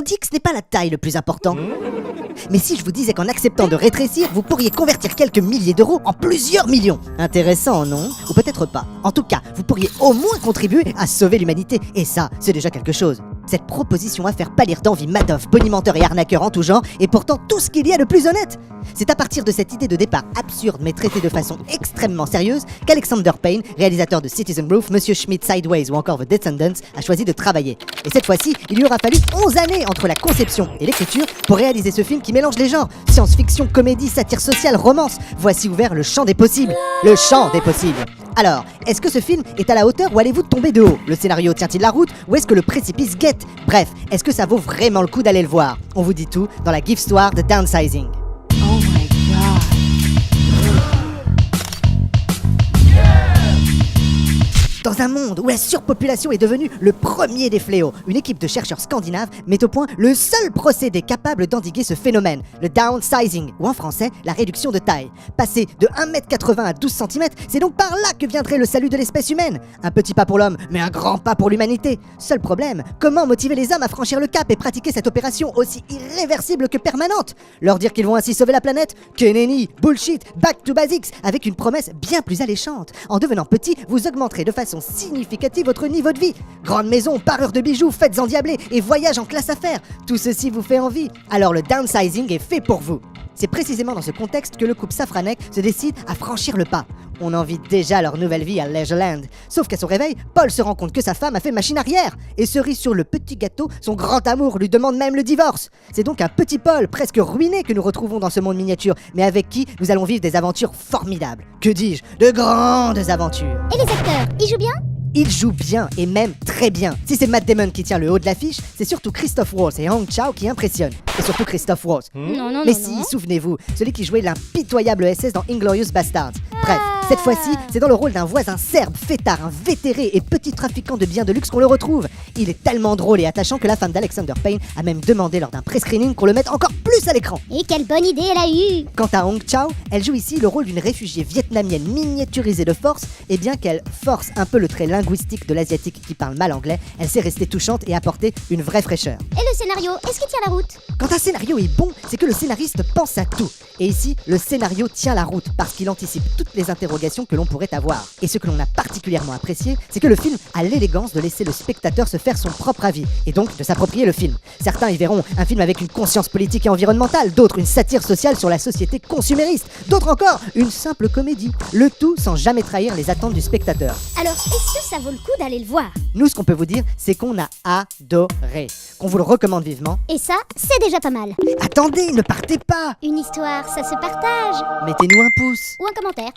dit que ce n'est pas la taille le plus important. Mais si je vous disais qu'en acceptant de rétrécir, vous pourriez convertir quelques milliers d'euros en plusieurs millions? Intéressant, non? Ou peut-être pas. En tout cas, vous pourriez au moins contribuer à sauver l'humanité. Et ça, c'est déjà quelque chose. Cette proposition va faire pâlir d'envie Madoff, bonimenteur et arnaqueur en tout genre, et pourtant tout ce qu'il y a de plus honnête. C'est à partir de cette idée de départ absurde mais traitée de façon extrêmement sérieuse qu'Alexander Payne, réalisateur de Citizen Roof, Monsieur Schmidt Sideways ou encore The Descendants, a choisi de travailler. Et cette fois-ci, il lui aura fallu 11 années entre la conception et l'écriture pour réaliser ce film qui mélange les genres science-fiction, comédie, satire sociale, romance. Voici ouvert le champ des possibles. Le champ des possibles. Alors, est-ce que ce film est à la hauteur ou allez-vous tomber de haut? Le scénario tient-il la route ou est-ce que le précipice guette? Bref, est-ce que ça vaut vraiment le coup d'aller le voir? On vous dit tout dans la Gifstory de Downsizing. Oh my god. Dans un monde où la surpopulation est devenue le premier des fléaux, une équipe de chercheurs scandinaves met au point le seul procédé capable d'endiguer ce phénomène, le downsizing, ou en français, la réduction de taille. Passer de 1m80 à 12 cm, c'est donc par là que viendrait le salut de l'espèce humaine. Un petit pas pour l'homme, mais un grand pas pour l'humanité. Seul problème, comment motiver les hommes à franchir le cap et pratiquer cette opération aussi irréversible que permanente? Leur dire qu'ils vont ainsi sauver la planète? Que nenni, bullshit, back to basics, avec une promesse bien plus alléchante. En devenant petit, vous augmenterez de façon significative votre niveau de vie. Grande maison, parure de bijoux, fêtes endiablées et voyages en classe affaires. Tout ceci vous fait envie. Alors le downsizing est fait pour vous. C'est précisément dans ce contexte que le couple Safranek se décide à franchir le pas. On envie déjà leur nouvelle vie à Leisureland. Sauf qu'à son réveil, Paul se rend compte que sa femme a fait machine arrière. Et cerise sur le petit gâteau, son grand amour lui demande même le divorce. C'est donc un petit Paul, presque ruiné, que nous retrouvons dans ce monde miniature, mais avec qui nous allons vivre des aventures formidables. Que dis-je? De grandes aventures. Et les acteurs, ils jouent bien? Il joue bien, et même très bien. Si c'est Matt Damon qui tient le haut de l'affiche, c'est surtout Christoph Waltz et Hong Chau qui impressionnent. Et surtout Christoph Waltz. Non. Mais si, souvenez-vous, celui qui jouait l'impitoyable SS dans Inglourious Basterds. Bref, cette fois-ci, c'est dans le rôle d'un voisin serbe, fêtard, invétéré et petit trafiquant de biens de luxe qu'on le retrouve. Il est tellement drôle et attachant que la femme d'Alexander Payne a même demandé lors d'un pré-screening qu'on le mette encore plus à l'écran. Et quelle bonne idée elle a eue! Quant à Hong Chau, elle joue ici le rôle d'une réfugiée vietnamienne miniaturisée de force, et bien qu'elle force un peu le trait linguistique de l'asiatique qui parle mal anglais, elle sait rester touchante et apporter une vraie fraîcheur. Et le scénario, est-ce qu'il tient la route? Quand un scénario est bon, c'est que le scénariste pense à tout. Et ici, le scénario tient la route parce qu'il anticipe toutes les interrogations que l'on pourrait avoir. Et ce que l'on a particulièrement apprécié, c'est que le film a l'élégance de laisser le spectateur se faire son propre avis, et donc de s'approprier le film. Certains y verront un film avec une conscience politique et environnementale, d'autres une satire sociale sur la société consumériste, d'autres encore une simple comédie. Le tout sans jamais trahir les attentes du spectateur. Alors, est-ce que ça vaut le coup d'aller le voir? Nous, ce qu'on peut vous dire, c'est qu'on a adoré, qu'on vous le recommande vivement. Et ça, c'est déjà pas mal. Attendez, ne partez pas! Une histoire, ça se partage. Mettez-nous un pouce! Ou un commentaire.